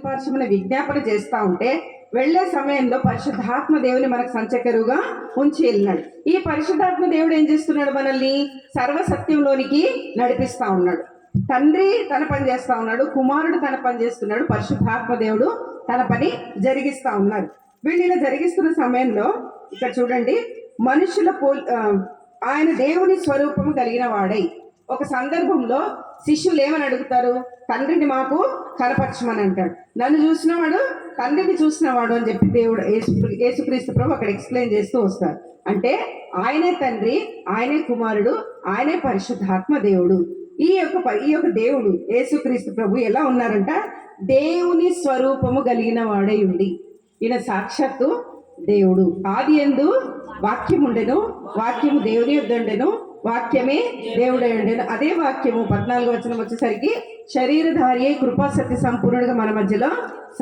కుడిపార్శ్వమున విజ్ఞాపన చేస్తూ ఉంటే వెళ్లే సమయంలో పరిశుద్ధాత్మ దేవుని మనకు సంచకరుగా ఉంచి వెళ్ళినాడు. ఈ పరిశుద్ధాత్మ దేవుడు ఏం చేస్తున్నాడు? మనల్ని సర్వసత్యంలోనికి నడిపిస్తా ఉన్నాడు. తండ్రి తన పని చేస్తా ఉన్నాడు, కుమారుడు తన పని చేస్తున్నాడు, పరిశుద్ధాత్మ దేవుడు తన పని జరిగిస్తా ఉన్నారు. వీళ్ళు ఇలా జరిగిస్తున్న సమయంలో ఇక్కడ చూడండి, మనుషుల ఆయన దేవుని స్వరూపము కలిగిన వాడై. ఒక సందర్భంలో శిష్యులు ఏమని అడుగుతారు? తండ్రిని మాకు కనపరచమని అంటాడు. నన్ను చూసినవాడు తండ్రిని చూసినవాడు అని చెప్పి దేవుడు యేసుక్రీస్తు ప్రభు అక్కడ ఎక్స్ప్లెయిన్ చేస్తూ వస్తారు. అంటే ఆయనే తండ్రి, ఆయనే కుమారుడు, ఆయనే పరిశుద్ధాత్మ దేవుడు. ఈ యొక్క దేవుడు యేసుక్రీస్తు ప్రభు ఎలా ఉన్నారంట? దేవుని స్వరూపము కలిగిన వాడై ఉండి. ఈయన సాక్షాత్తు దేవుడు. ఆది యందు వాక్యం ఉండెను, వాక్యము దేవుని యొద్ద ఉండెను, వాక్యమే దేవుడై ఉండెను. అదే వాక్యము 14వ వచనం వచ్చేసరికి శరీరధారి అయి కృపాసత్య సంపూర్ణుడిగా మన మధ్యలో